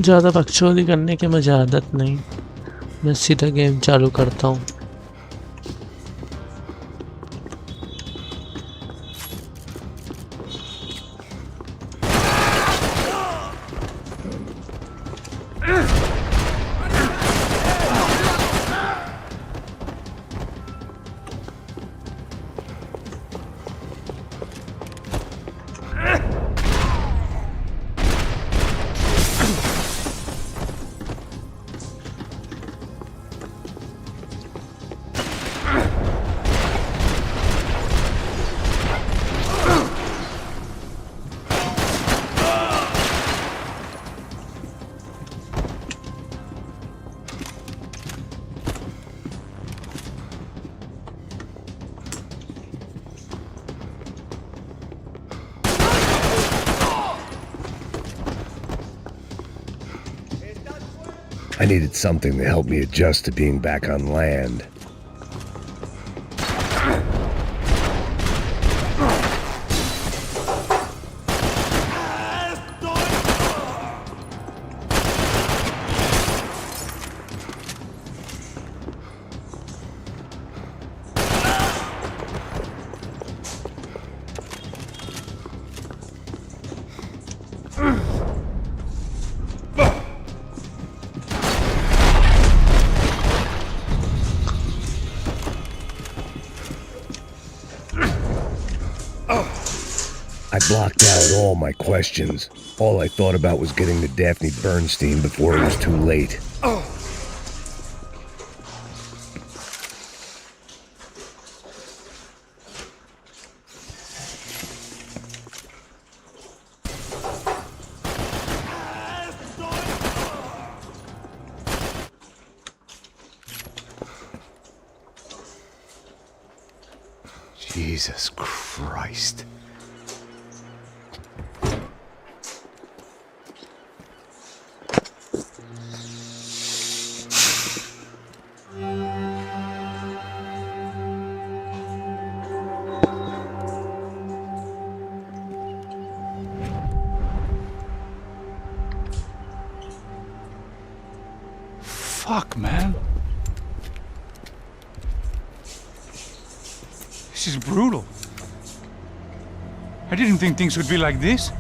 ज़्यादा बकचोदी करने की मुझे आदत नहीं, मैं सीधा गेम चालू करता हूँ। I needed something to help me adjust to being back on land. I blocked out all my questions. All I thought about was getting to Daphne Bernstein before it was too late. Jesus Christ. Fuck, man. This is brutal. I didn't think things would be like this.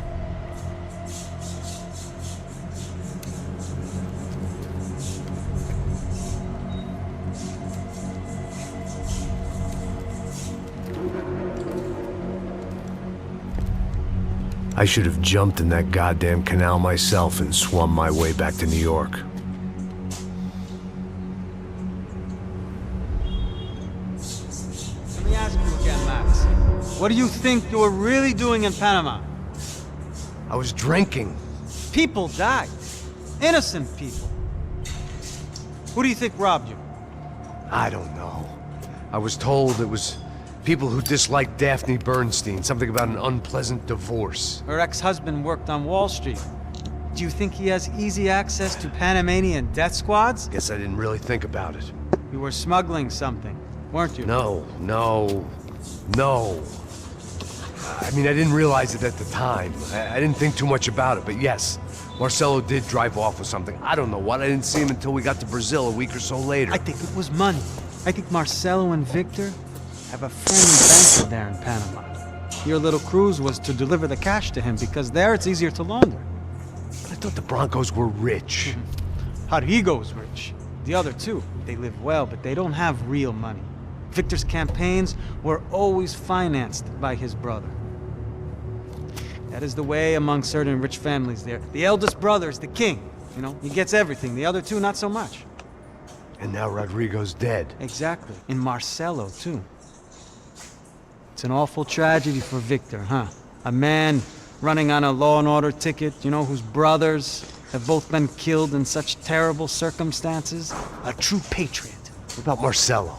I should have jumped in that goddamn canal myself and swum my way back to New York. Let me ask you again, Max. What do you think you were really doing in Panama? I was drinking. People died. Innocent people. Who do you think robbed you? I don't know. I was told it was people who disliked Daphne Bernstein, something about an unpleasant divorce. Her ex-husband worked on Wall Street. Do you think he has easy access to Panamanian death squads? Guess I didn't really think about it. You were smuggling something, weren't you? No. I mean, I didn't realize it at the time. I didn't think too much about it, but yes, Marcelo did drive off with something. I don't know what. I didn't see him until we got to Brazil a week or so later. I think it was money. I think Marcelo and Victor have a friendly banker there in Panama. Your little cruise was to deliver the cash to him because there it's easier to launder. But I thought the Broncos were rich. Rodrigo's rich. The other two, they live well, but they don't have real money. Victor's campaigns were always financed by his brother. That is the way among certain rich families there. The eldest brother is the king. You know, he gets everything. The other two, not so much. And now Rodrigo's dead. Exactly. And Marcelo, too. It's an awful tragedy for Victor, huh? A man running on a law and order ticket, you know, whose brothers have both been killed in such terrible circumstances. A true patriot. What about Marcello?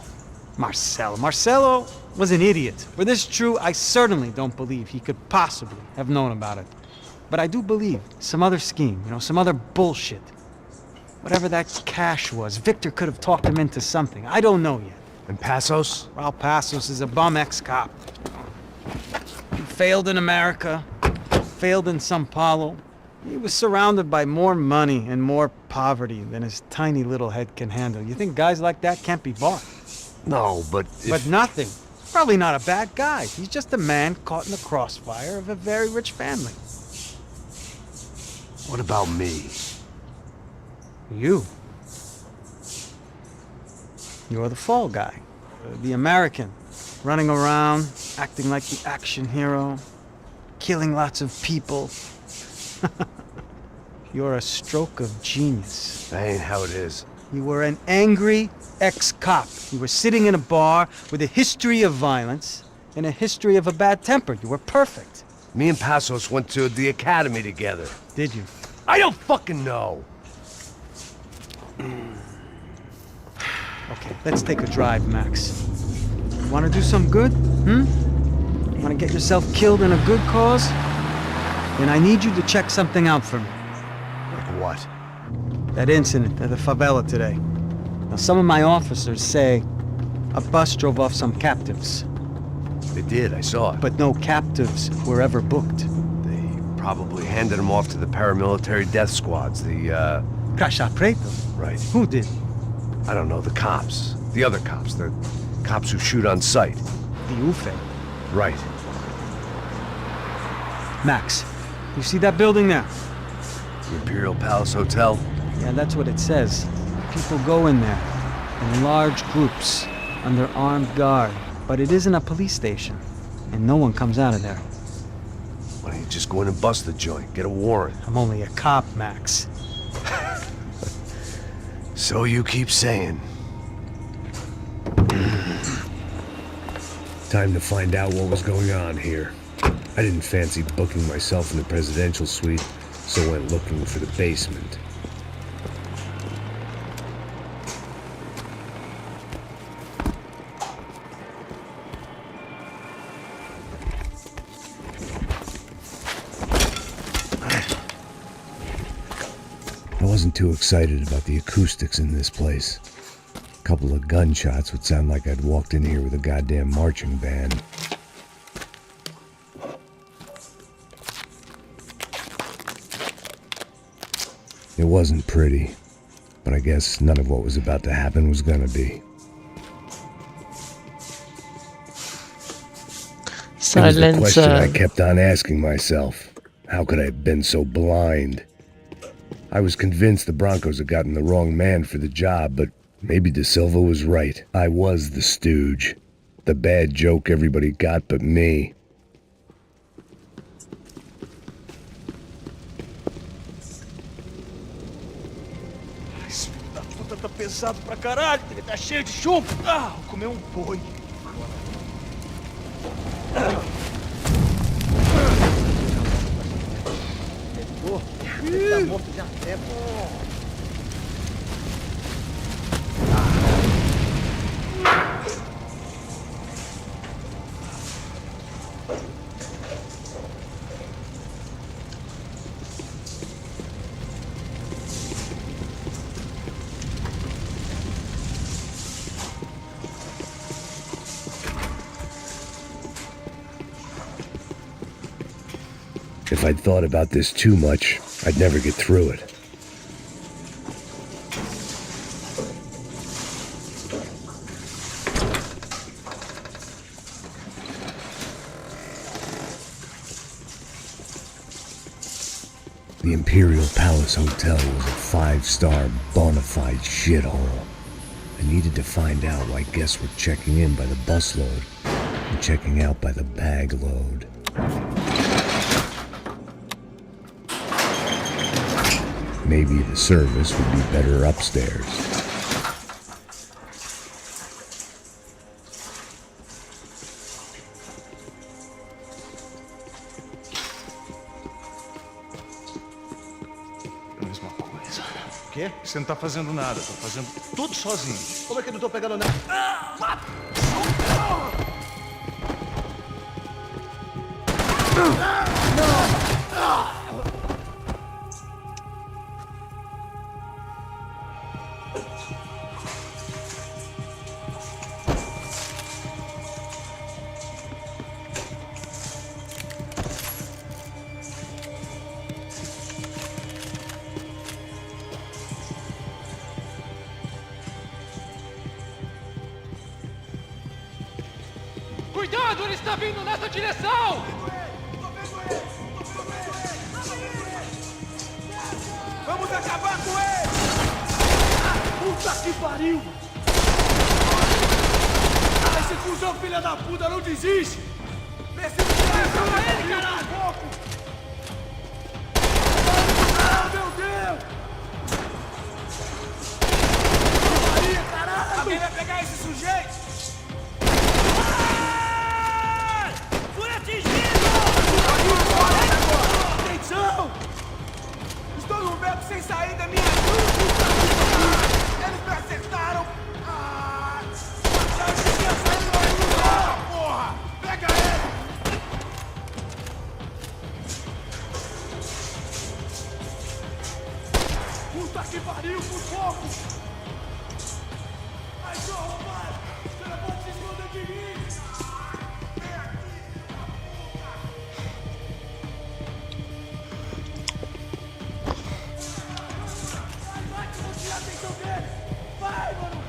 Marcello was an idiot. Were this true, I certainly don't believe he could possibly have known about it. But I do believe some other scheme, some other bullshit. Whatever that cash was, Victor could have talked him into something. I don't know yet. And Passos? Raul Passos is a bum ex-cop. He failed in America, failed in Sao Paulo. He was surrounded by more money and more poverty than his tiny little head can handle. You think guys like that can't be bought? No, but But nothing. Probably not a bad guy. He's just a man caught in the crossfire of a very rich family. What about me? You. You're the fall guy. The American. Running around, acting like the action hero. Killing lots of people. You're a stroke of genius. That ain't how it is. You were an angry ex-cop. You were sitting in a bar with a history of violence and a history of a bad temper. You were perfect. Me and Passos went to the academy together. Did you? I don't fucking know. Okay, let's take a drive, Max. You want to do some good? You want to get yourself killed in a good cause? Then I need you to check something out for me. Like what? That incident at the favela today. Now, some of my officers say a bus drove off some captives, They did, I saw it. but no captives were ever booked. They probably handed them off to the paramilitary death squads, Caixa Preto? Right. Who did? I don't know, the cops. The other cops. The cops who shoot on sight. The UFE. Right. Max, you see that building there? The Imperial Palace Hotel? Yeah, that's what it says. People go in there, in large groups, under armed guard. But it isn't a police station, and no one comes out of there. Why don't you just go in and bust the joint? Get a warrant. I'm only a cop, Max. So you keep saying. Time to find out what was going on here. I didn't fancy booking myself in the presidential suite, so went looking for the basement. I wasn't too excited about the acoustics in this place. A couple of gunshots would sound like I'd walked in here with a goddamn marching band. It wasn't pretty, but I guess none of what was about to happen was gonna be. It was the question I kept on asking myself. How could I have been so blind? I was convinced the Broncos had gotten the wrong man for the job, but maybe De Silva was right. I was the stooge. The bad joke everybody got but me. Da puta tá pesado pra caralho, ele tá cheio de chumbo. Ah, vou comer um boi. Ele tá morto já tempo. If I'd thought about this too much, I'd never get through it. The Imperial Palace Hotel was a 5-star bona fide shithole. I needed to find out why guests were checking in by the busload and checking out by the bag load. Maybe the service would be better upstairs. Mesma coisa. quê? Você não tá fazendo nada, tô fazendo tudo sozinho. Como é que eu não tô pegando nada? Cuidado, ele está vindo nessa direção! Vamos acabar com ele! Puta que pariu! Esse cuzão filha da puta não desiste! Preciso tirar ele, caralho! Oh, meu Deus! Aí, caralho! Alguém vai pegar esse sujeito? Fui atingido! Atenção! Estou num beco sem saída, minha ajuda! Eles me acertaram! Eu tinha saído do lugar, porra! Pega ele! Puta que pariu, por pouco! Ai, seu arrombado! Você não pode se esconder de mim! Vem aqui, vai que eu vou tirar a atenção dele! Vai, mano!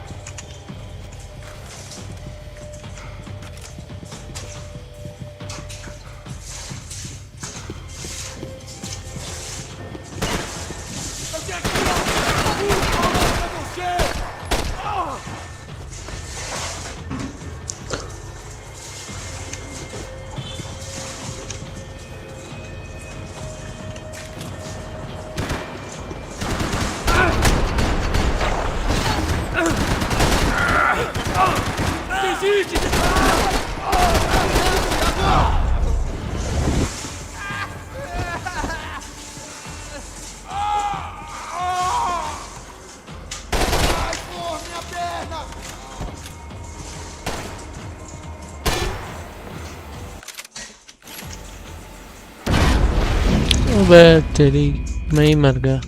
Eu tenho aqui, ó! Pra você! Desiste! Ai, porra, minha perna! अबे तेरी मैं ही मर गया।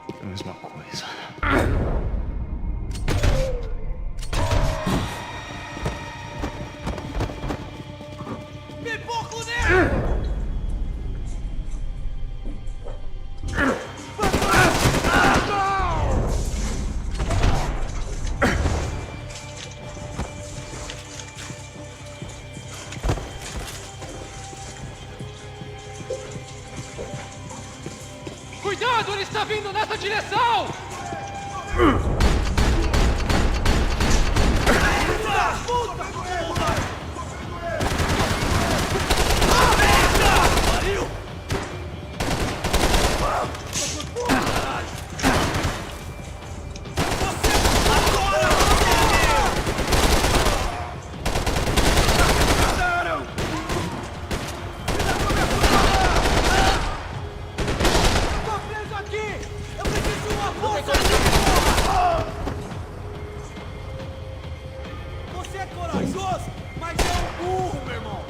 É a mesma coisa. Pipoco nele! Cuidado, ele está vindo nessa direção! Puta! Pariu! Tô preso aqui! Eu preciso de uma força! Você é corajoso, mas é um burro, meu irmão!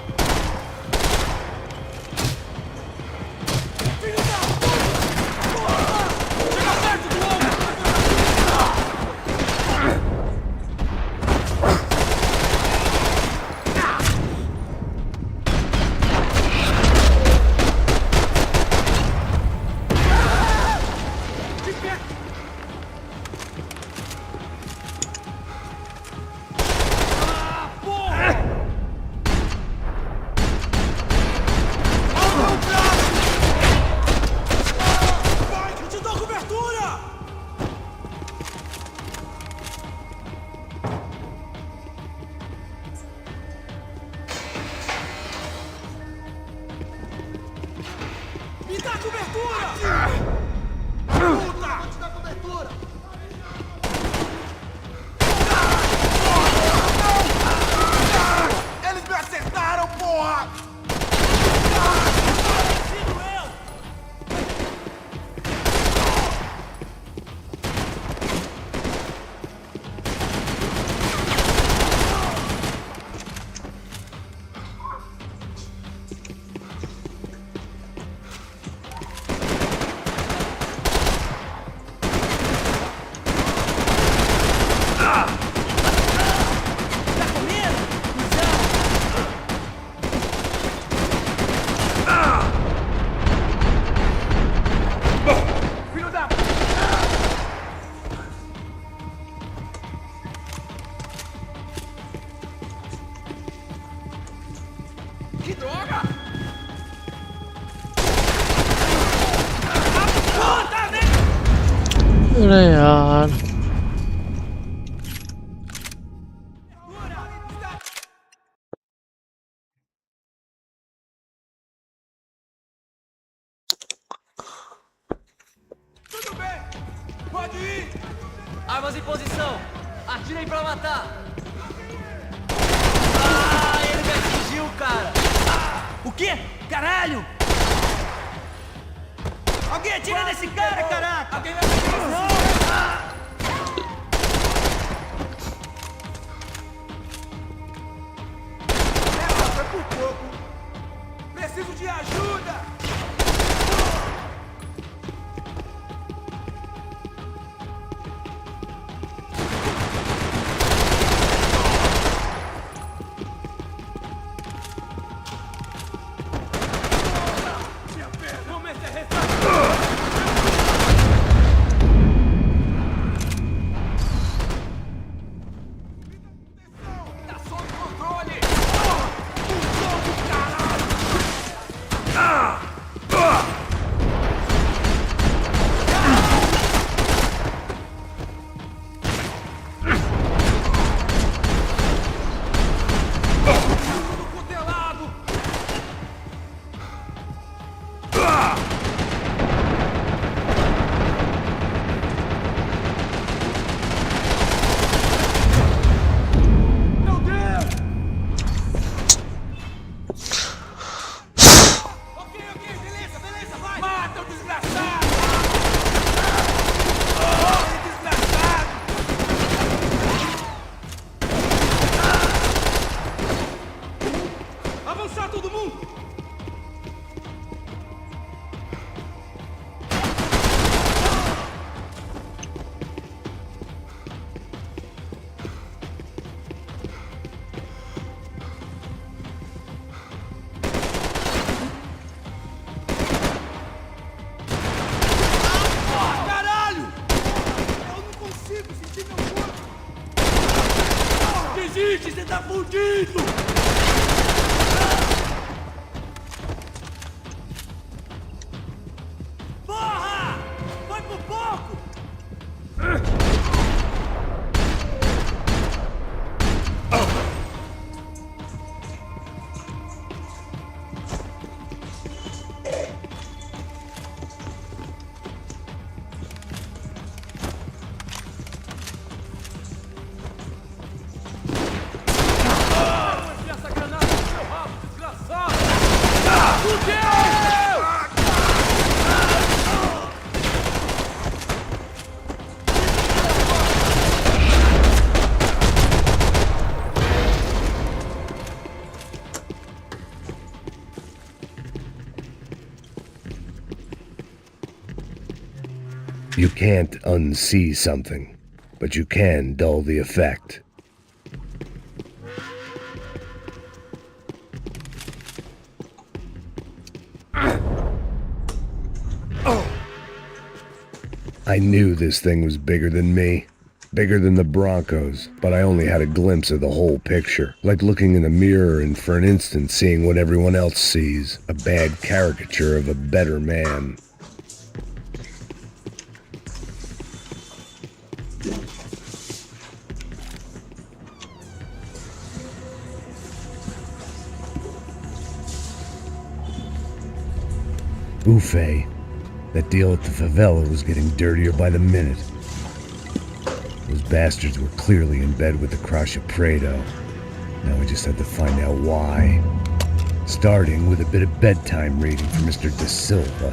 Filho da puta! Porra! Chega perto do homem! De pé! Ah, porra! Ao meu braço! Vai, eu te dou cobertura! Me dá cobertura! Puta! Vou te dar cobertura! Eles me acertaram, porra! अरे यार Tudo bem! Pode ir! Armas em posição! Atirem pra matar! Ah, ele me atingiu, cara! O quê? Caralho! Alguém atira nesse cara, caraca! Alguém vai atirar não! Essa foi por pouco! Preciso de ajuda! Vamos meter tá sob controle! Tudo cutelado! Meu Deus! Ok, beleza, vai! Mata o desgraçado! Morre, desgraçado! Avançar todo mundo! Caralho! Eu não consigo sentir meu corpo! Desiste, você tá fudido! Porra! Foi por pouco! Essa granada no seu rabo, desgraçado! Fudeu! You can't unsee something, but you can dull the effect. I knew this thing was bigger than me, bigger than the Broncos, but I only had a glimpse of the whole picture, like looking in the mirror and for an instant seeing what everyone else sees, a bad caricature of a better man. Buffet. That deal at the favela was getting dirtier by the minute. Those bastards were clearly in bed with the Crusher Prado. Now we just had to find out why. Starting with a bit of bedtime reading for Mr. De Silva.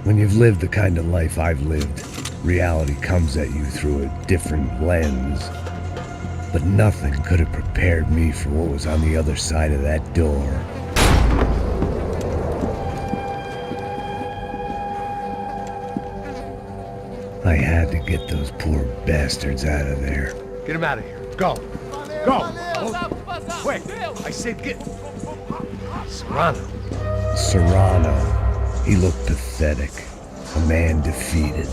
When you've lived the kind of life I've lived, reality comes at you through a different lens. But nothing could have prepared me for what was on the other side of that door. I had to get those poor bastards out of there. Get him out of here. Go. Go. Quick! I said get... Serrano. Serrano. He looked pathetic. A man defeated.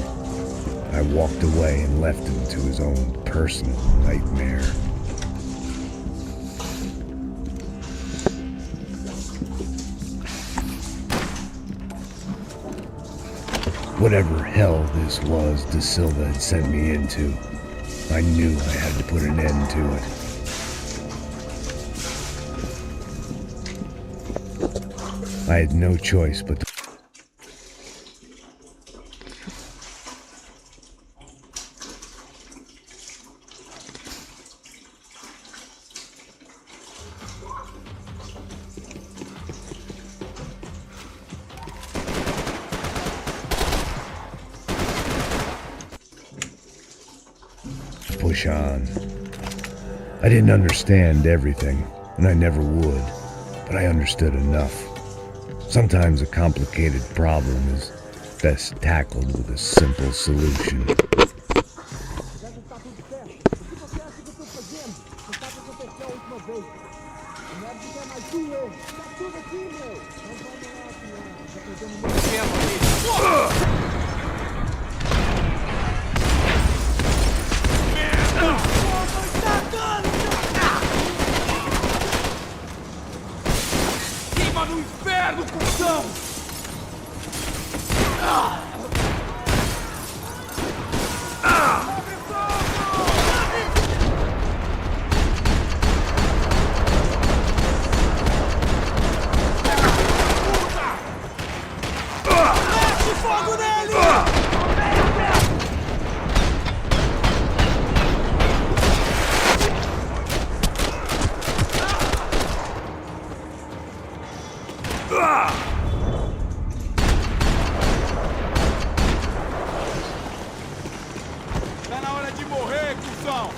I walked away and left him to his own personal nightmare. Whatever hell this was De Silva had sent me into, I knew I had to put an end to it. I had no choice but to push on. I didn't understand everything, and I never would, but I understood enough. Sometimes a complicated problem is best tackled with a simple solution. Queima no inferno, cuzão! Mete fogo nele! Tá na hora de morrer, cuzão!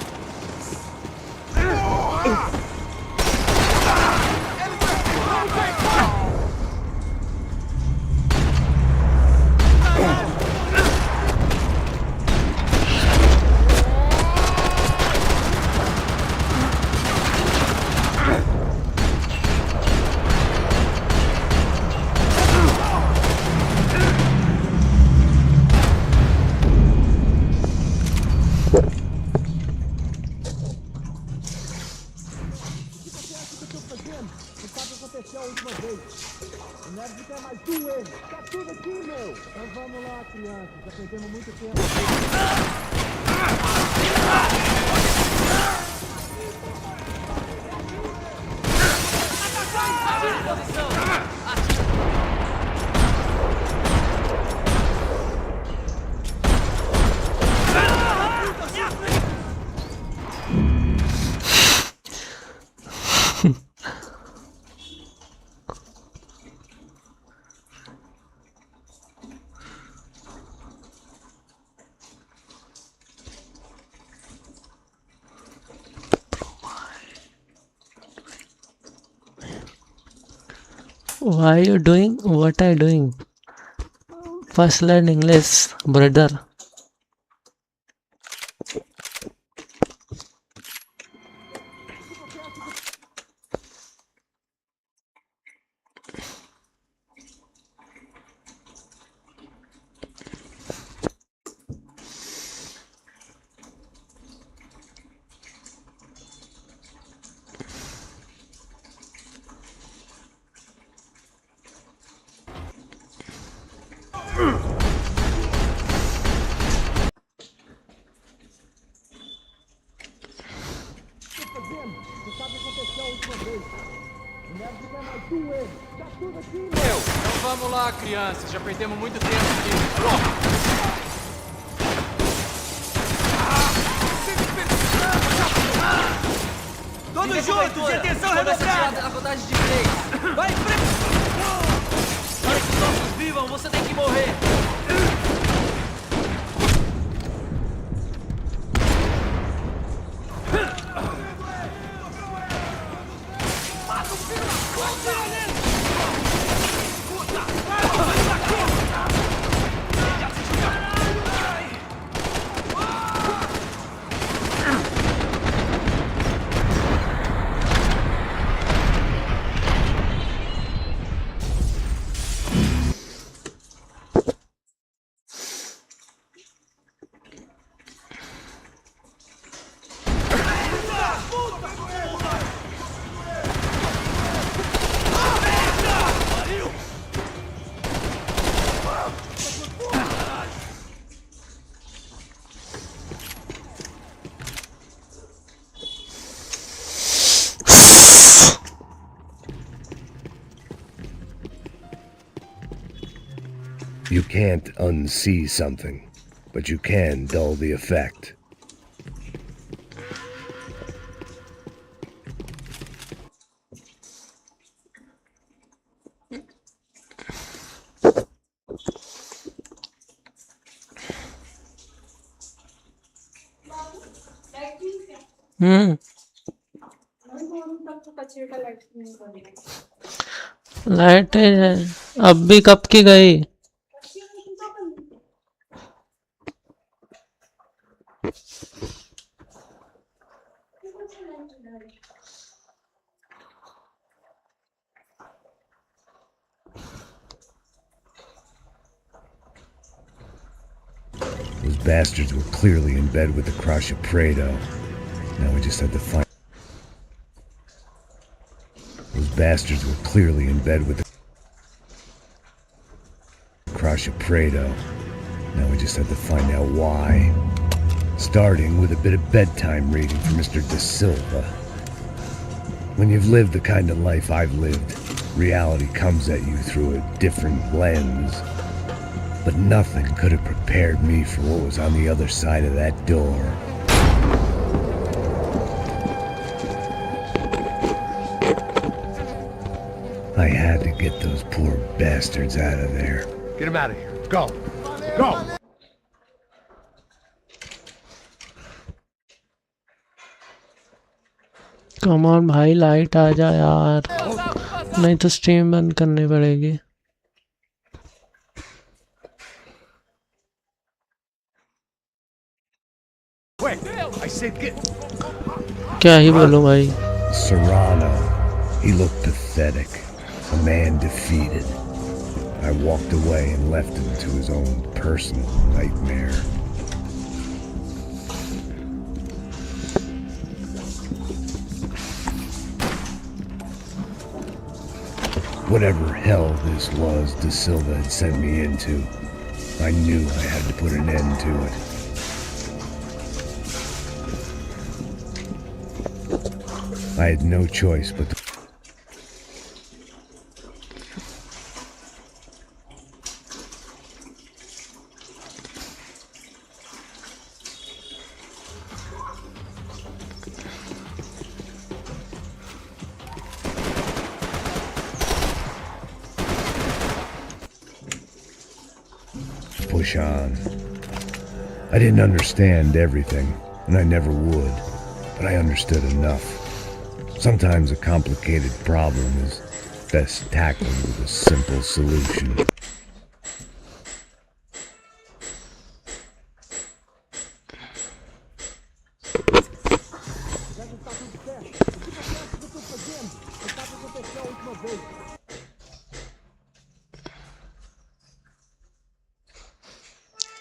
Why are you doing what are you doing? First learn English, brother. Então vamos lá, crianças. Já perdemos muito tempo aqui. Todos juntos, atenção redobrada! A contagem de 3. Vai em frente! Para que os nossos vivam, você tem que morrer. You can't unsee something, but you can dull the effect. Light है अब भी कब की गई Those bastards were clearly in bed with the crush of Prado. Now we just had to find... Those bastards were clearly in bed with the crush of Prado. Now we just had to find out why. Starting with a bit of bedtime reading for Mr. De Silva. When you've lived the kind of life I've lived, reality comes at you through a different lens. But nothing could have prepared me for what was on the other side of that door. I had to get those poor bastards out of there. Get him out of here. Go. Go. Come on भाई light आ जा यार नहीं तो stream बंद करनी पड़ेगी I said get... क्या ही बोलूं भाई Serrano. He looked pathetic. A man defeated. I walked away and left him to his own personal nightmare. Whatever hell this was De Silva had sent me into, I knew I had to put an end to it. I had no choice but to... push on. I didn't understand everything, and I never would, but I understood enough. Sometimes a complicated problem is best tackled with a simple solution.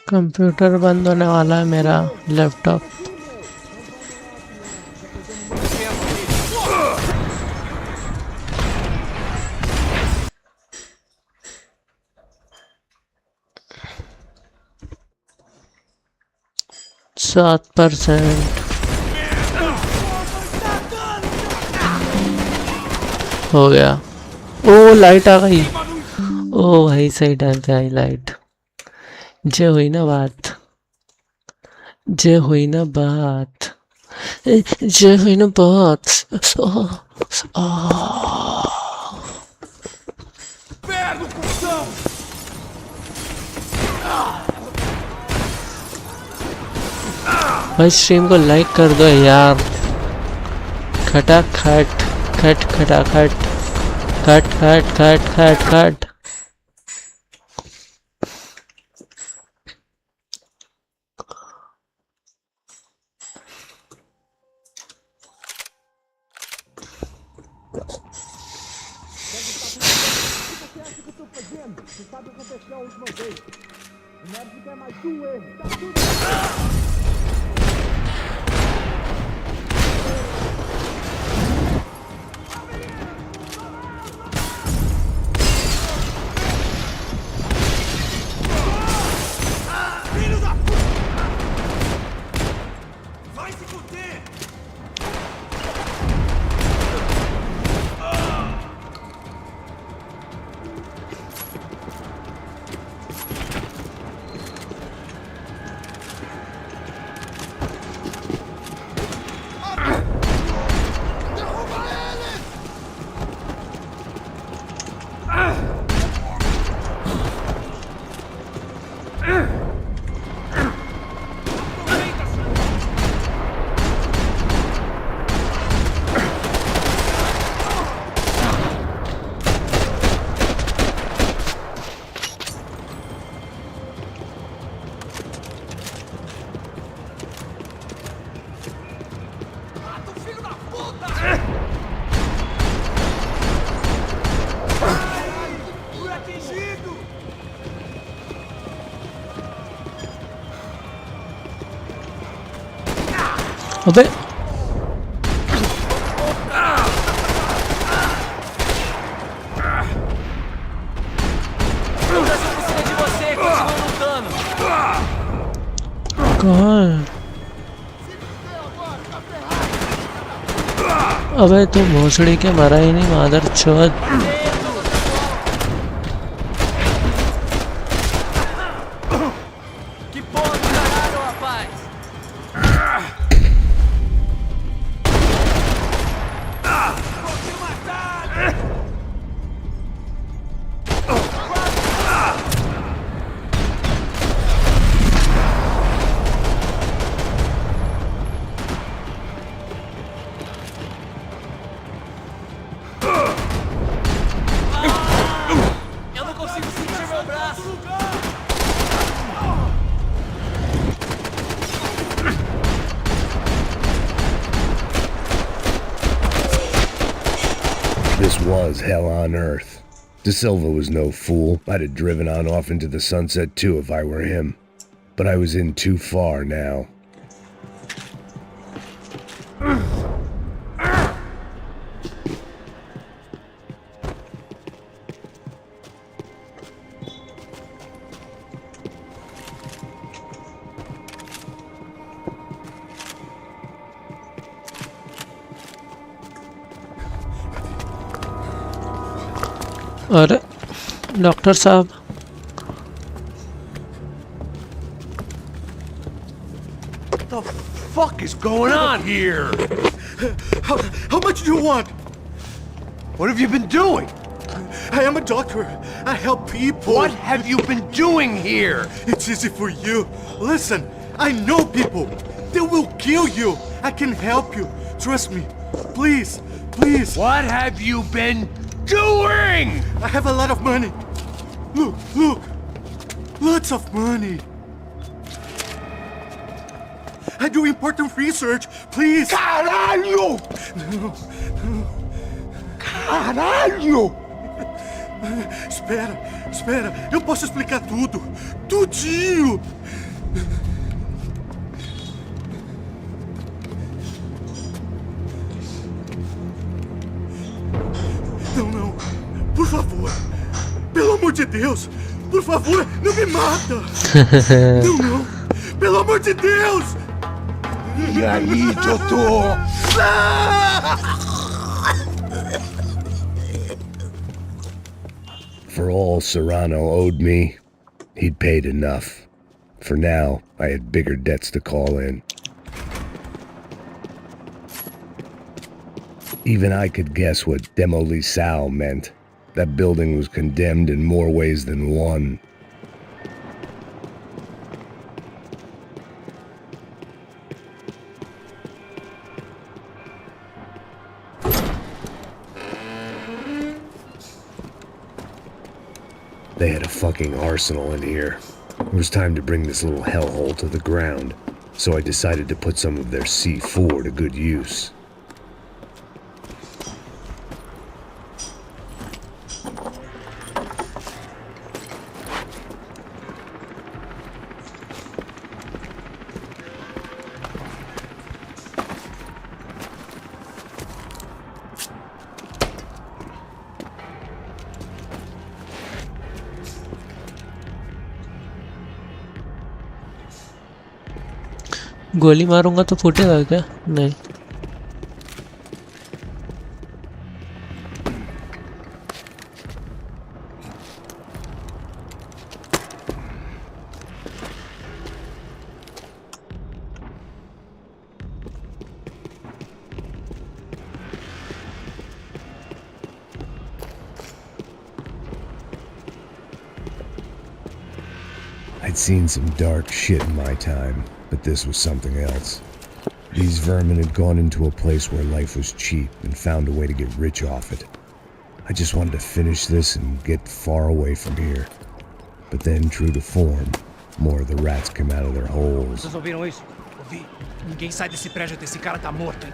Computer बंद होने वाला है मेरा laptop सात % हो गया ओ light आ गई ओ भाई सही टाइम पे आई लाइट जे हुई ना बात जे हुई ना बात जे हुई ना बात Inferno, cuzão! भाई स्ट्रीम को लाइक कर दो यार खटाखट खट खटाखट खट खट खट खट खट Filho da puta! Vai se fuder! अबे कहाँ है? अबे तू भोसड़ी के मरा ही नहीं मादर चौथ। Que porra do caralho, rapaz! Eu não consigo sentir meu braço! This was hell on earth. De Silva was no fool. I'd have driven on off into the sunset too if I were him. But I was in too far now. अरे doctor साहब What the fuck is going on here? How much do you want? What have you been doing? I am a doctor. I help people. What have you been doing here? It's easy for you. Listen, I know people. They will kill you. I can help you. Trust me. Please, please. What have you been doing? I have a lot of money. Look, look. Lots of money. I do important research. Please. Caralho! Caralho! Espera, espera. Eu posso explicar tudo. Tudinho. Não, não. Por favor. Pelo amor de Deus. Por favor, não me mata. Não, não. Pelo amor de Deus. E aí, doutor? For all Serrano owed me, he'd paid enough. For now, I had bigger debts to call in. Even I could guess what Demolisal meant. That building was condemned in more ways than one. They had a fucking arsenal in here. It was time to bring this little hellhole to the ground, so I decided to put some of their C4 to good use. गोली मारूंगा तो फूटेगा क्या? नहीं। I'd seen some dark shit in my time, but this was something else. These vermin had gone into a place where life was cheap and found a way to get rich off it. I just wanted to finish this and get far away from here. But then, true to form, more of the rats came out of their holes. Vocês ouviram isso? Ouvi. Ninguém sai desse prédio até esse cara tá morto, hein?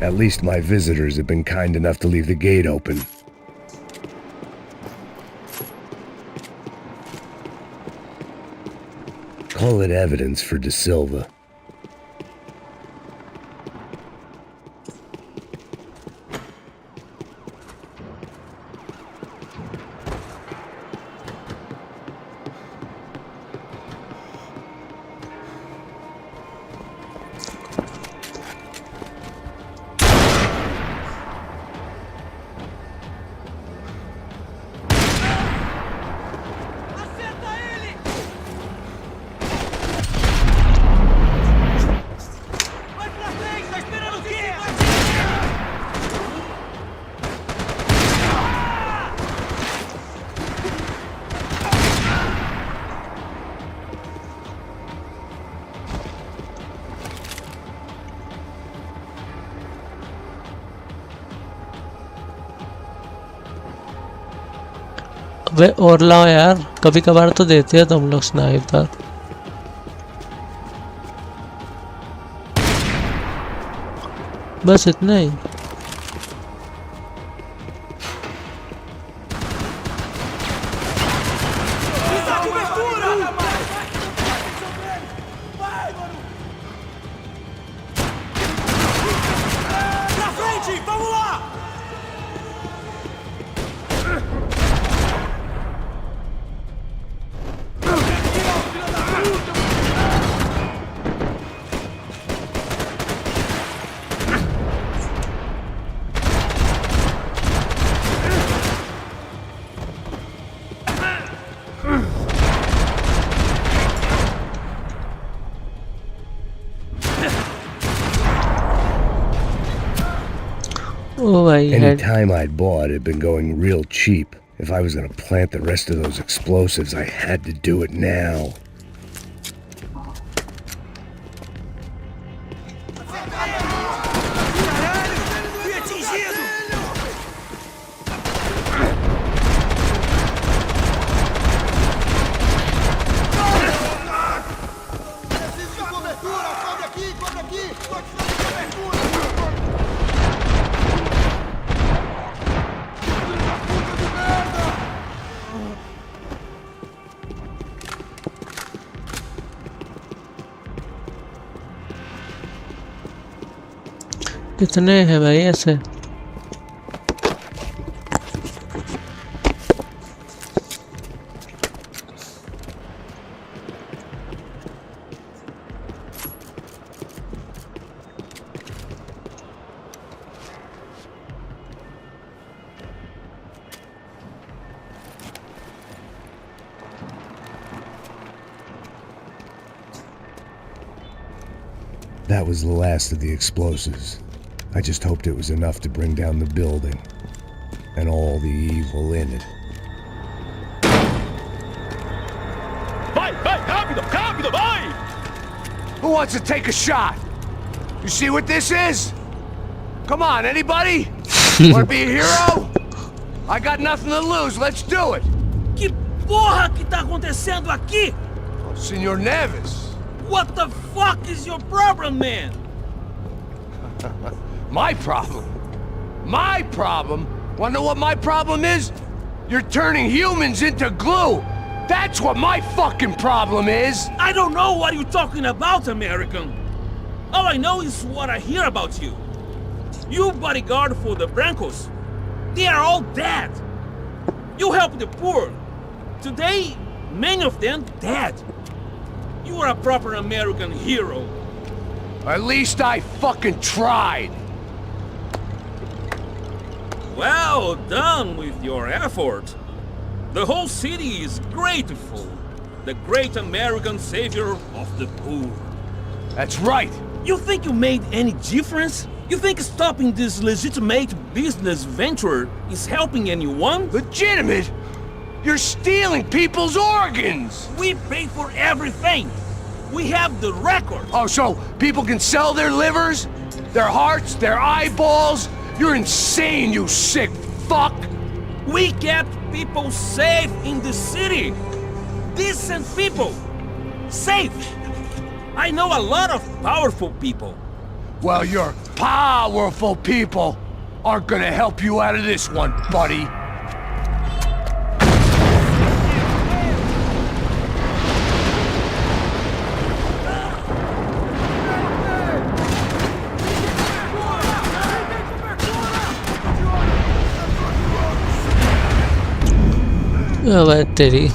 At least my visitors have been kind enough to leave the gate open. Call it evidence for De Silva. वे और लाओ यार, कभी कभार तो देते हैं तुम लोग स्नाइपर। बस इतना ही। Oh, Any time I'd bought had been going real cheap. If I was gonna plant the rest of those explosives, I had to do it now. कितने हैं भाई ऐसे? That was the last of the explosives. I just hoped it was enough to bring down the building and all the evil in it. Vai, rápido, rápido, vai! Who wants to take a shot? You see what this is? Come on, anybody? Want to be a hero? I got nothing to lose, let's do it! Que porra que tá acontecendo aqui? Oh, Senor Neves. What the fuck is your problem, man? My problem? My problem? Wanna know what my problem is? You're turning humans into glue! That's what my fucking problem is! I don't know what you're talking about, American. All I know is what I hear about you. You bodyguard for the Brancos. They are all dead. You help the poor. Today, many of them dead. You are a proper American hero. At least I fucking tried! Well done with your effort. The whole city is grateful. The great American savior of the poor. That's right! You think you made any difference? You think stopping this legitimate business venture is helping anyone? Legitimate? You're stealing people's organs! We pay for everything. We have the record. Oh, so people can sell their livers? Their hearts? Their eyeballs? You're insane, you sick fuck! We kept people safe in the city. Decent people. Safe. I know a lot of powerful people. Well, you're powerful people aren't gonna help you out of this one, buddy. बात तेरी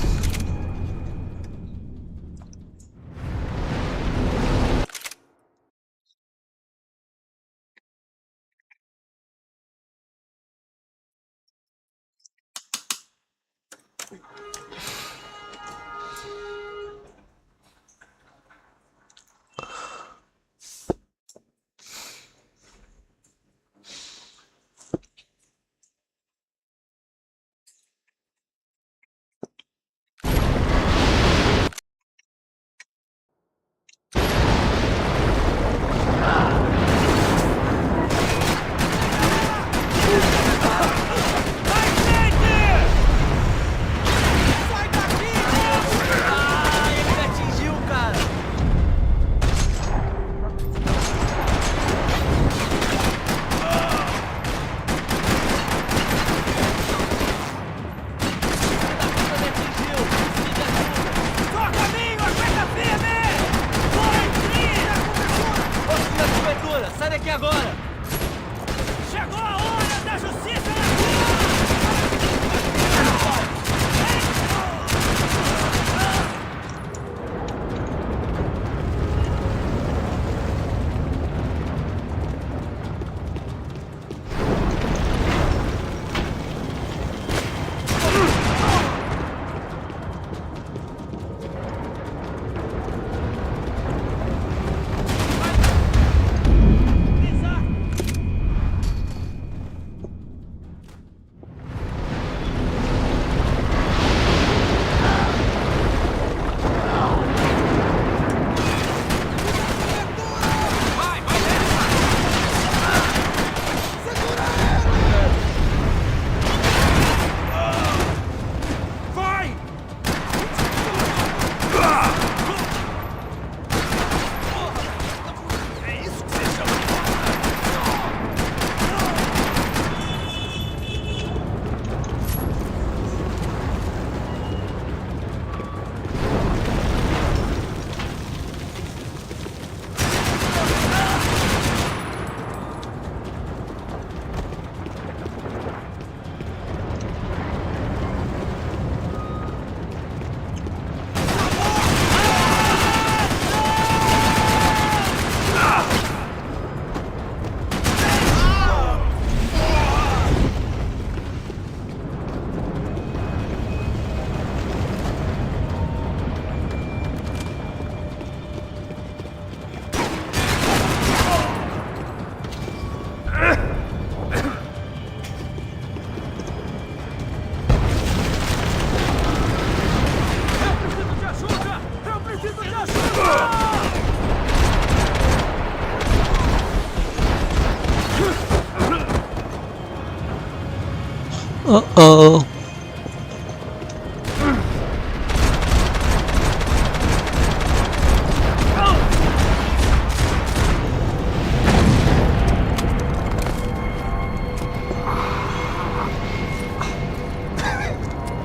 Uh-oh.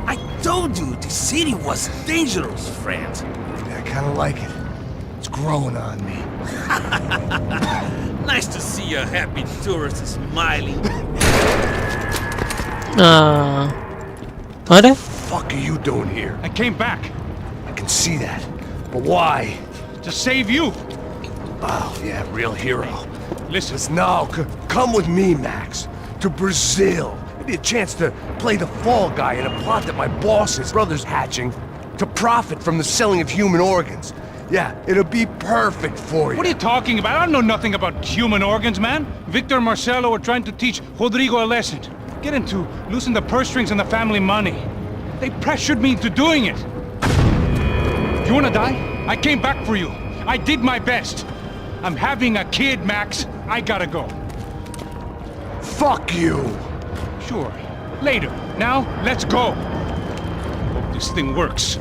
I told you the city was dangerous, friend. I kinda like it. It's growing on me. Nice to see a happy tourist smiling. What the Fuck are you doing here? I came back I can see that. But why? to save you. Oh, yeah, real hero. Listen, No, come with me, Max. To Brazil. Maybe a chance to play the fall guy in a plot that my boss's brother's hatching to profit from the selling of human organs. Yeah, it'll be perfect for you. what are you talking about? I don't know nothing about human organs, man. Victor and Marcelo are trying to teach Rodrigo a lesson. Get him to loosen the purse strings and the family money. They pressured me into doing it. You wanna die? I came back for you. I did my best. I'm having a kid, Max. I gotta go. Fuck you! Sure. Later. Now, let's go. Hope this thing works.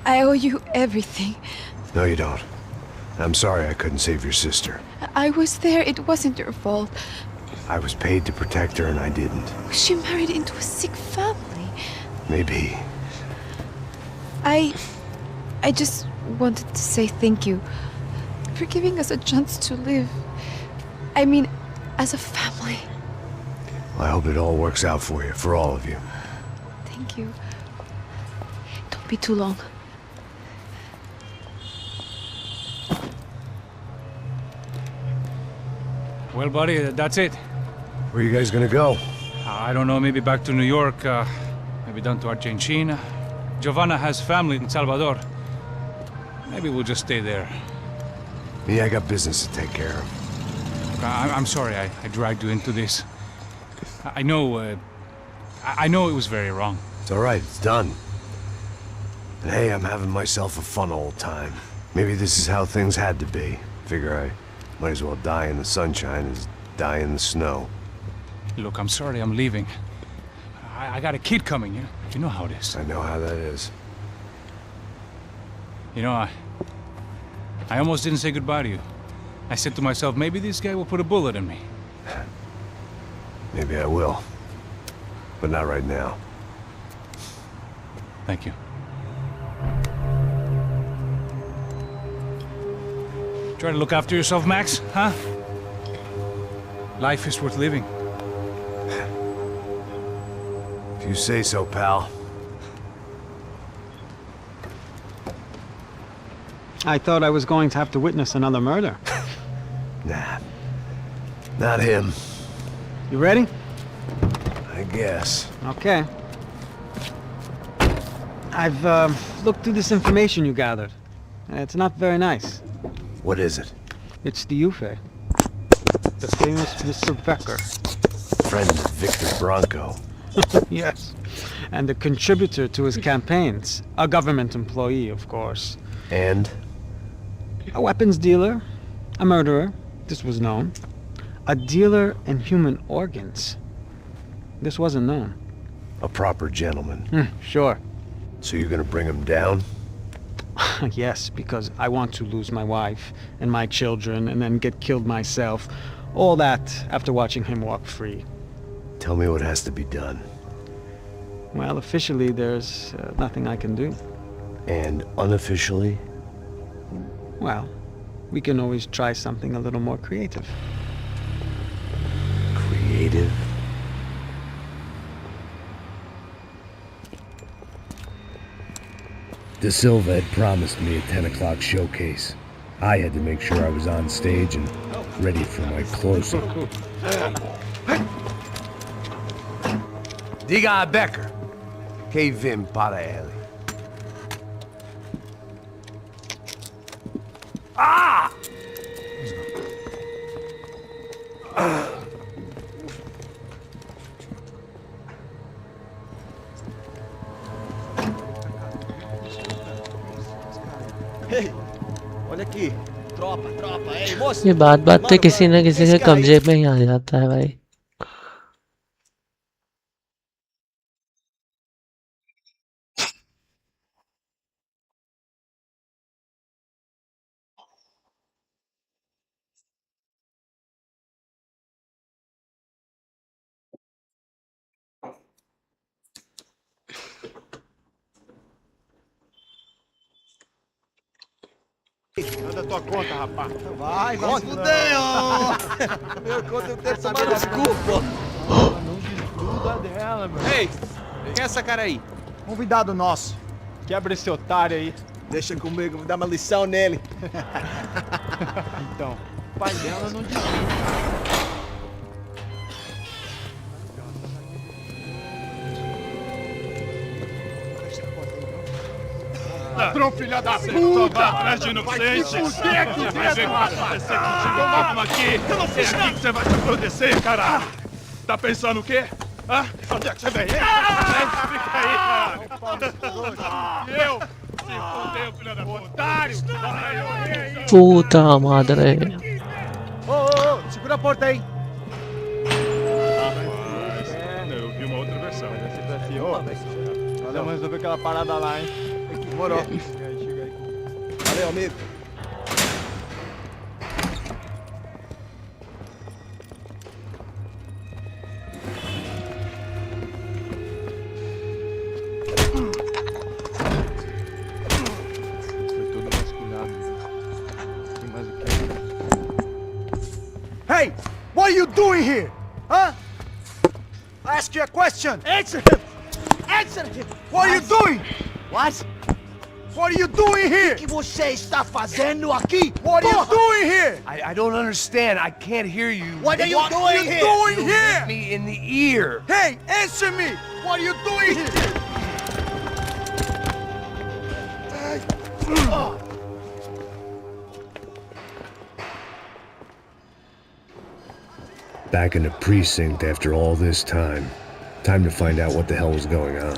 I owe you everything. No, you don't. I'm sorry I couldn't save your sister. I was there. It wasn't your fault. I was paid to protect her and I didn't. She married into a sick family. Maybe. I just wanted to say thank you for giving us a chance to live. I mean, as a family. I hope it all works out for you, for all of you. Thank you. Don't be too long. Well, buddy, that's it. Where are you guys gonna go? I don't know, maybe back to New York, maybe down to Argentina. Giovanna has family in Salvador. Maybe we'll just stay there. Me, I got business to take care of. I'm sorry I dragged you into this. I know, I know it was very wrong. It's alright, it's done. And hey, I'm having myself a fun old time. Maybe this is how things had to be. Figure I might as well die in the sunshine as die in the snow. Look, I'm sorry I'm leaving. I got a kid coming, you know how it is. I know how that is. You know, I almost didn't say goodbye to you. I said to myself, maybe this guy will put a bullet in me. Maybe I will. But not right now. Thank you. Try to look after yourself, Max, huh? Life is worth living. If you say so, pal. I thought I was going to have to witness another murder. Nah. Not him. You ready? I guess. Okay. I've looked through this information you gathered. It's not very nice. What is it? It's the Ufe. The famous Mr. Becker. Friend of Victor Bronco. Yes. And a contributor to his campaigns. A government employee, of course. And? A weapons dealer. A murderer. This was known. A dealer in human organs. This wasn't known. A proper gentleman. Sure. So you're gonna bring him down? Yes, because I want to lose my wife and my children and then get killed myself. All that after watching him walk free. Tell me what has to be done. Well, officially there's nothing I can do. And unofficially? Well, we can always try something a little more creative. Creative? De Silva had promised me a 10 o'clock showcase. I had to make sure I was on stage and ready for my close-up. Diga a Becker. Que vim para ele. Ah! Olha aqui, tropa, ei moço. ये बात पे किसी ना किसी के कब्जे में ही आ जाता है भाई. Manda tua conta, rapaz. Vai se fuder, ó. Meu conta eu tenho que tomar desculpa. Não desgruda dela, meu. Ei, quem é essa cara aí? Convidado nosso. Quebra esse otário aí. Deixa comigo, vou dar uma lição nele. Então, o pai dela não desgruda. Ladrão, filha da puta! Vai atrás de inocente! Vai ver o que vai acontecer contigo mesmo aqui! É aqui que você vai se acontecer, caralho! Tá pensando o quê? Hã? Onde é que você vem? Fica aí, caralho! Eu? Se fudeu, filha da puta! Otário! Puta madre. Ô, segura a porta aí! Rapaz, eu vi uma outra versão. resolver aquela parada lá, hein? Demorou. Chega aí. Valeu, amigo. Foi todo vasculhado. Tem mais o que? Hey, what are you doing here? Huh? I ask you a question. Answer him. Answer him. What are you doing? What? What are you doing here? O que você está fazendo aqui? What are you doing here? I don't understand. I can't hear you. What are you doing here? You hit me in the ear. Hey, answer me. What are you doing here? Back in the precinct after all this time. Time to find out what the hell was going on.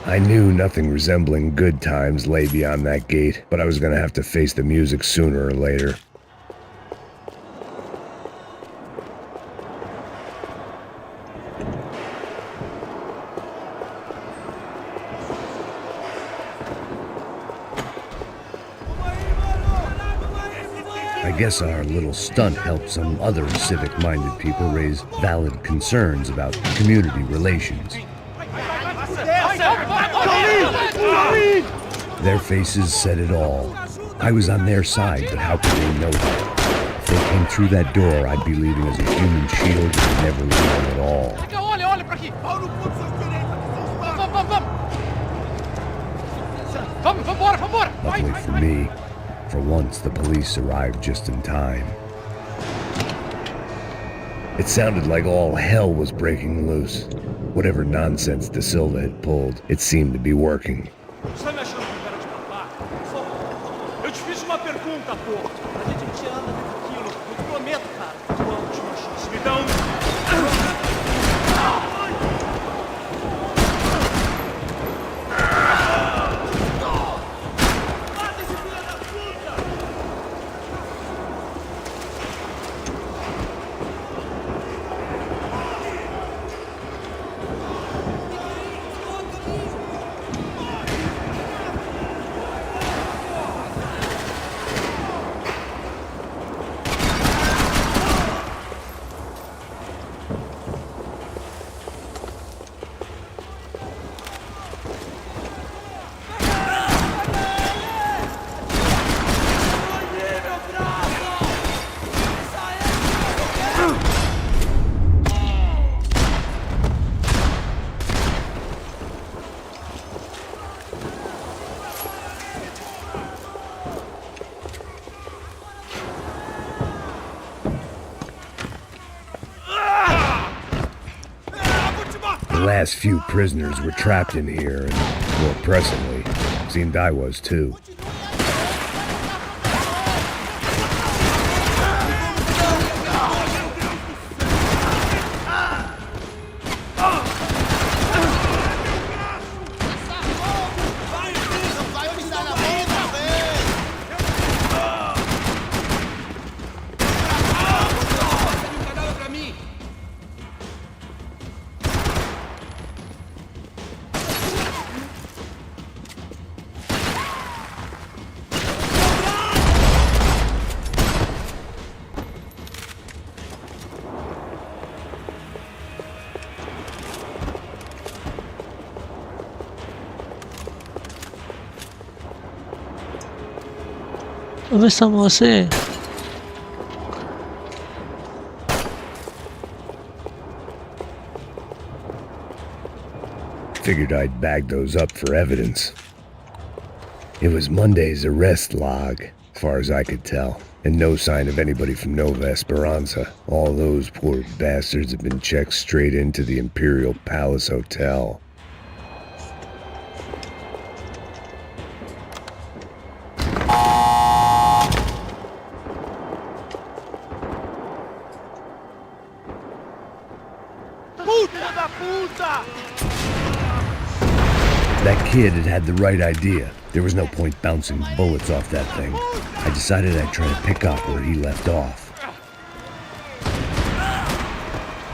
I knew nothing resembling good times lay beyond that gate, but I was gonna have to face the music sooner or later. I guess our little stunt helped some other civic-minded people raise valid concerns about community relations. Their faces said it all. I was on their side, but how could they know that? If they came through that door, I'd be leaving as a human shield and never leaving at all. Olha pra aqui. Vambora. Luckily for me, for once the police arrived just in time. It sounded like all hell was breaking loose. Whatever nonsense De Silva had pulled, it seemed to be working. Você me achando com cara de babaca? Eu te fiz uma pergunta, pô. A gente anda naquilo. Eu te prometo, cara. Tua última chance. Me dá um... The last few prisoners were trapped in here, and more pressingly, seemed I was too. Onde está você? Figured I'd bag those up for evidence. It was Monday's arrest log, as far as I could tell, and no sign of anybody from Nova Esperanza. All those poor bastards had been checked straight into the Imperial Palace Hotel. Puta da puta! kid had had the right idea. There was no point bouncing bullets off that thing. I decided I'd try to pick up where he left off.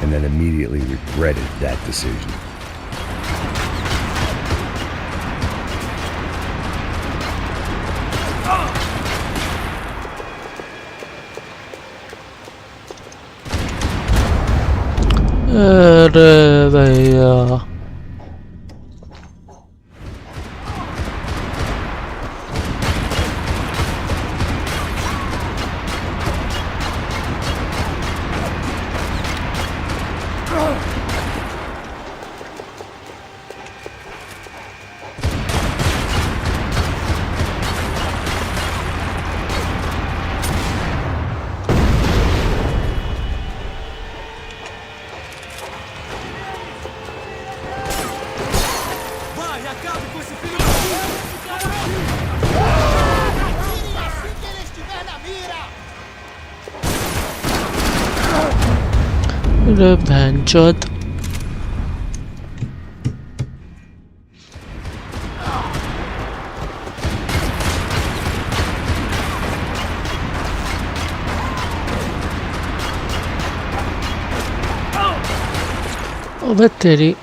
And then immediately regretted that decision. अरे भैया अरे भैंचोद अबे तेरी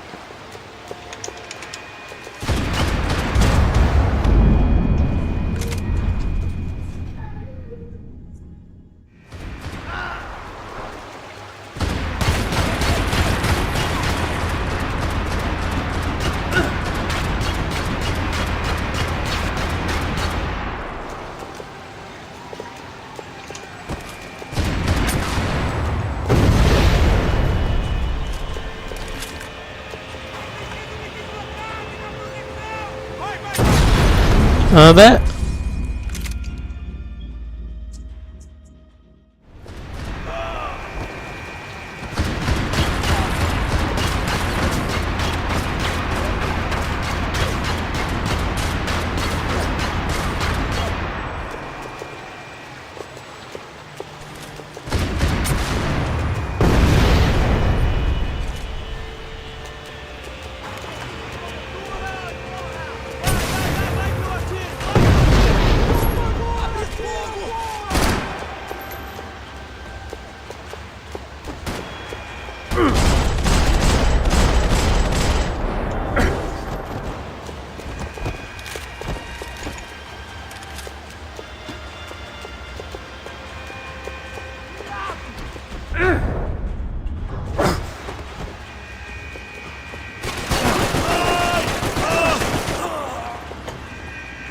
अबे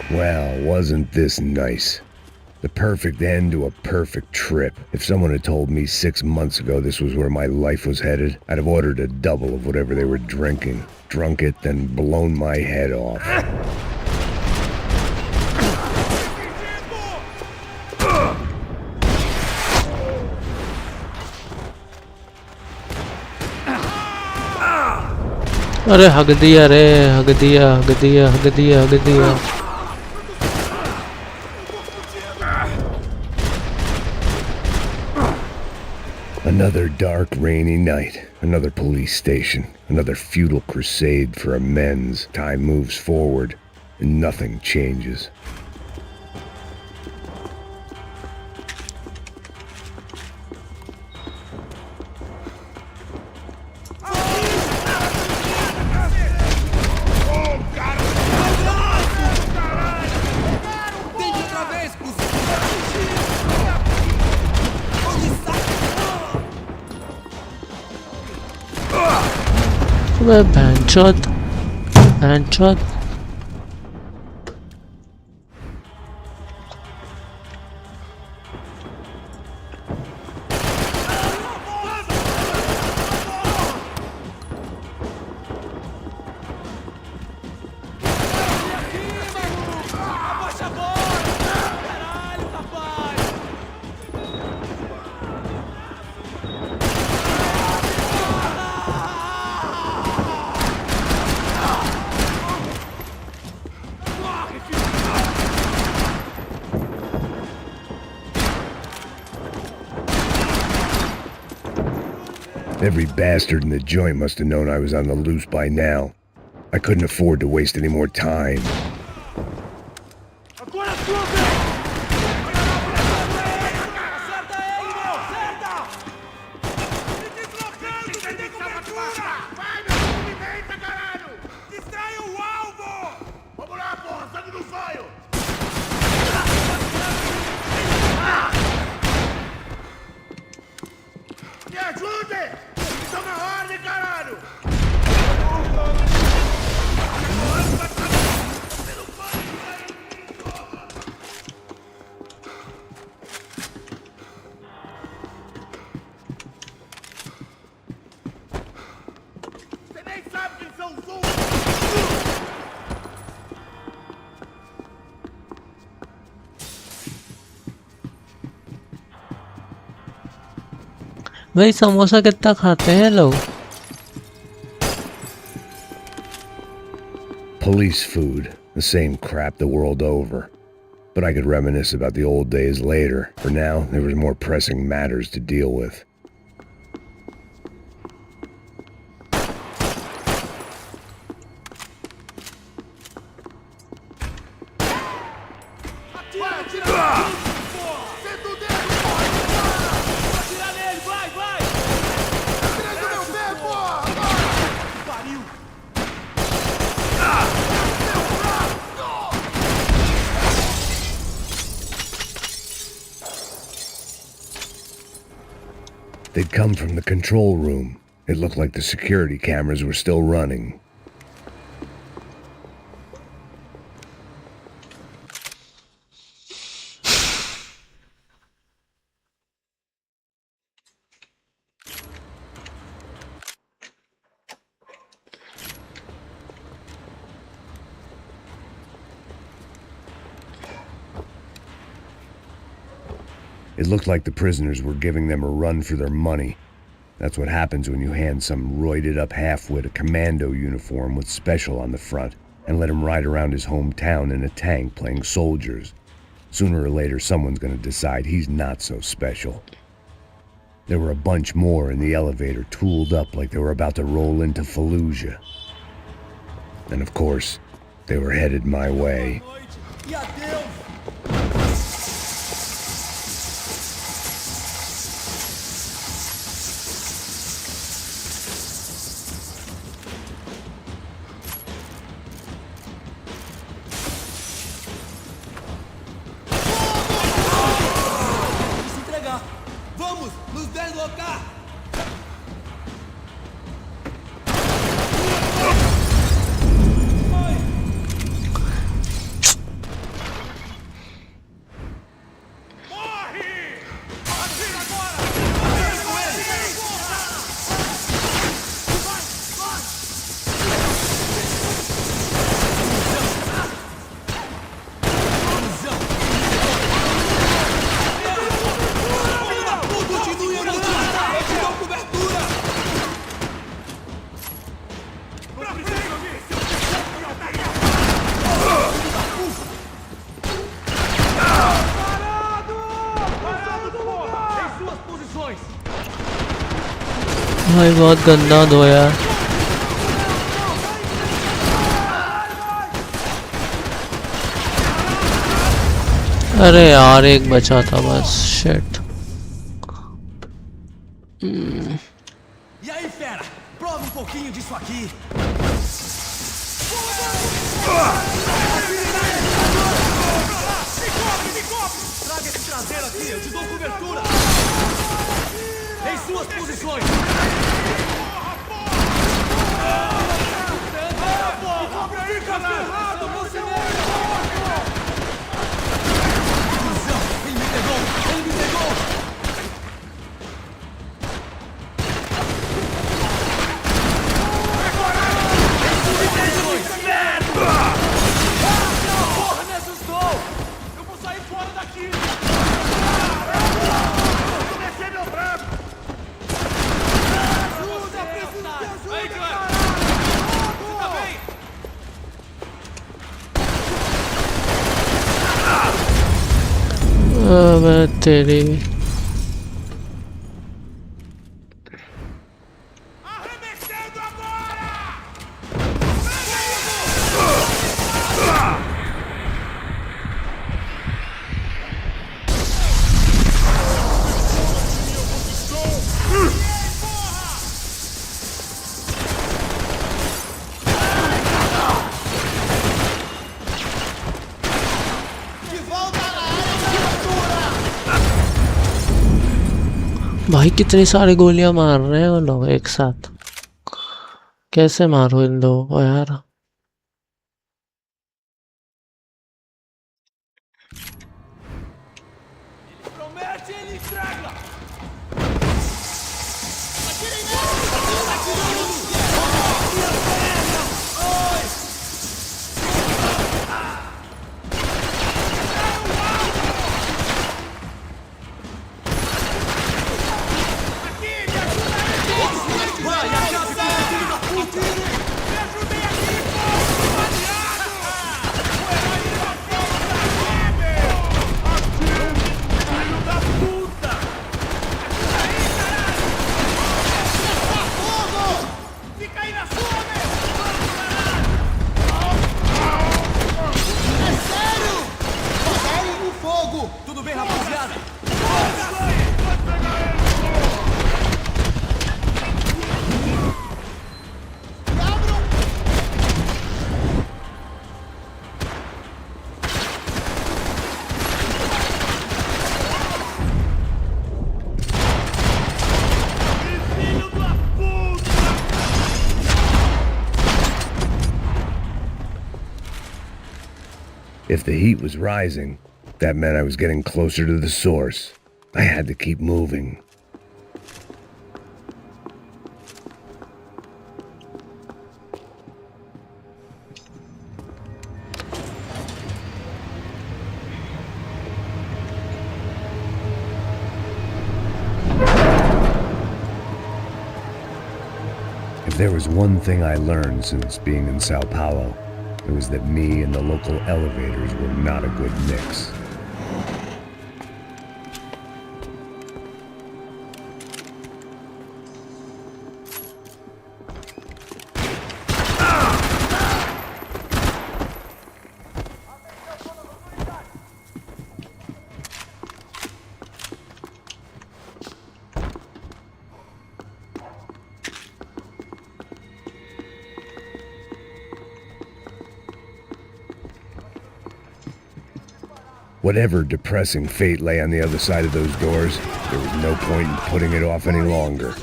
Well, wasn't this nice? The perfect end to a perfect trip. If someone had told me 6 months ago this was where my life was headed, I'd have ordered a double of whatever they were drinking, drunk it, then blown my head off. अरे हग दिया रे हग दिया हग दिया हग दिया हग दिया Another dark, rainy night. Another police station. Another futile crusade for amends. Time moves forward, and nothing changes. अबे भैंचोद भैंचोद Every bastard in the joint must have known I was on the loose by now. I couldn't afford to waste any more time. Agora é sua vez! Acerta ele, meu! Acerta! Se deslocando, sem ter cobertura! Vai, meu! Movimenta, caralho! Distrai o alvo! Vamos lá, porra! Sangue no zóio! Me ajude! Estão na ordem, caralho! Você nem sabe quem são os outros! भाई समोसा कितना खाते हैं लोग? Police food, the same crap the world over. But I could reminisce about the old days later. For now, there was more pressing matters to deal with. They'd come from the control room. It looked like the security cameras were still running. It looked like the prisoners were giving them a run for their money. That's what happens when you hand some roided-up halfwit a commando uniform with special on the front and let him ride around his hometown in a tank playing soldiers. Sooner or later, someone's gonna decide he's not so special. There were a bunch more in the elevator, tooled up like they were about to roll into Fallujah. And of course, they were headed my way. Vamos nos deslocar! भाई बहुत गंदा धोया। अरे यार एक बचा था बस। Shit. E aí, fera? Prova um pouquinho disso aqui. Me cobre! Traga esse traseiro aqui, eu te dou cobertura. Em suas posições. Me cobre aí, caralho! Você é ele me pegou! Ele me pegou! Porra, me assustou! Eu vou sair fora daqui! Vou descer meu branco! Ajuda, preciso de ajuda! Aí, cara! Você tá bem? तेरी Arremessando agora! भाई कितनी सारी गोलियां मार रहे हैं वो लोग एक साथ। कैसे मारो इन लोगों को यार। If the heat was rising, that meant I was getting closer to the source. I had to keep moving. If there was one thing I learned since being in Sao Paulo, it was that me and the local elevators were not a good mix. Whatever depressing fate lay on the other side of those doors, there was no point in putting it off any longer.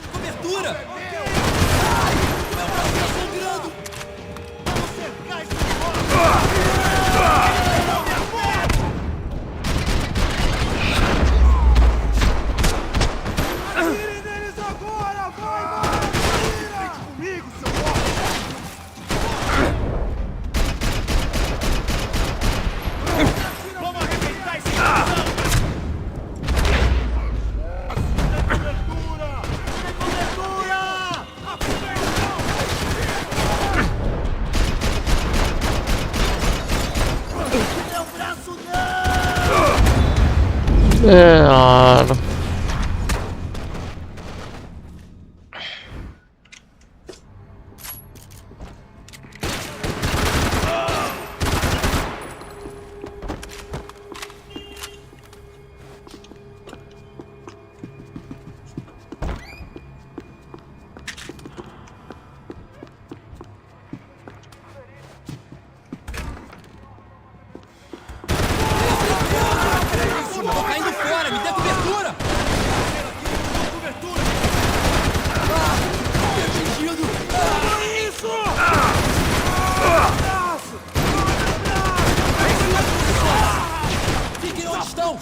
यार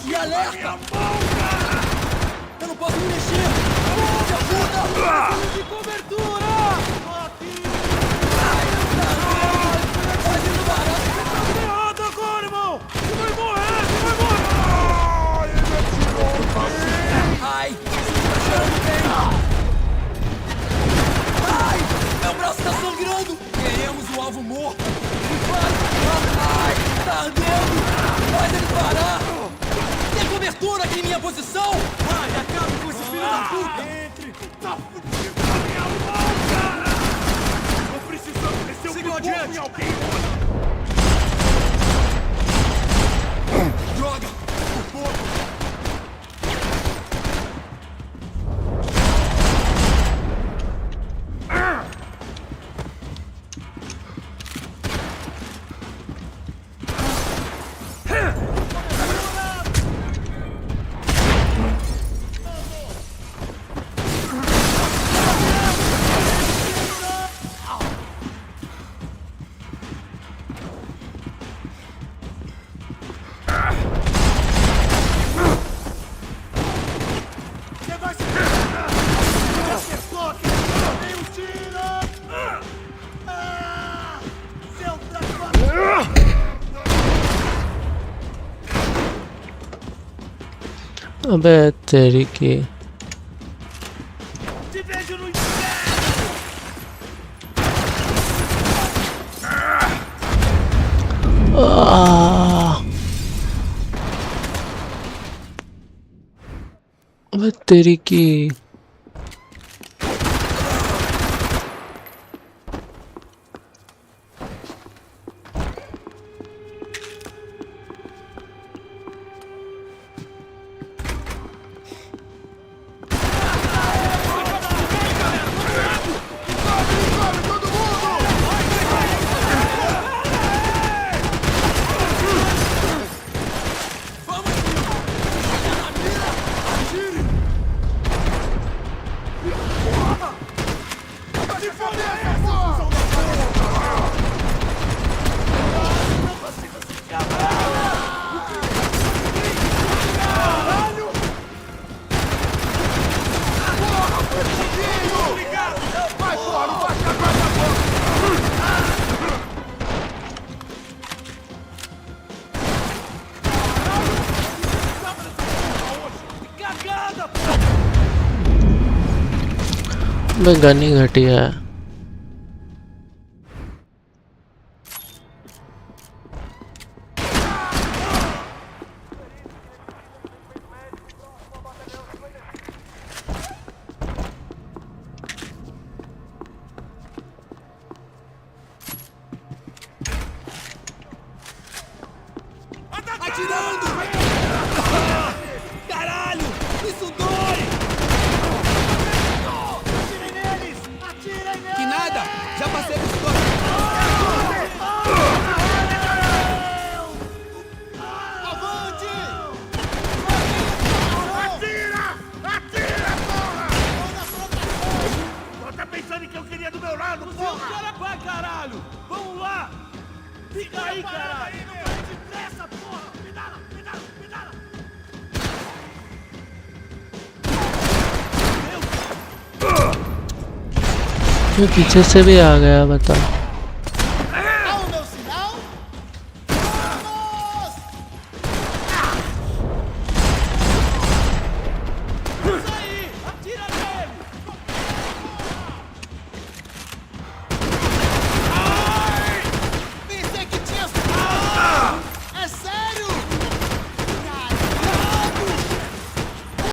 Me alerta! Eu não posso me mexer! Me ajuda! De cobertura! Fazendo barato! Você tá ferrado agora, irmão! Você vai morrer! Você vai morrer! Ai! Tá cheirando bem! Ai! Meu braço tá sangrando! Queremos o alvo morto! Ai! Tá ardendo! Faz ele parar! Tem cobertura aqui em minha posição! Vai, acaba com esse filho da puta! Entre! Tá fudido! अबे तेरी की Te vejo no inferno! अबे तेरी की मैं gun ही घटिया है। Atirando! Caralho! Isso dói! Atirem neles! Atirem neles! Que nada! Já passei por situação. Avante! Atira! Atira, porra! Só tá pensando que eu queria do meu lado, Você porra! é um cara pra caralho! Vamos lá! Fica aí, caralho! Depressa, porra! Pedala, pedala, pedala! ये पीछे से भी आ गया बता।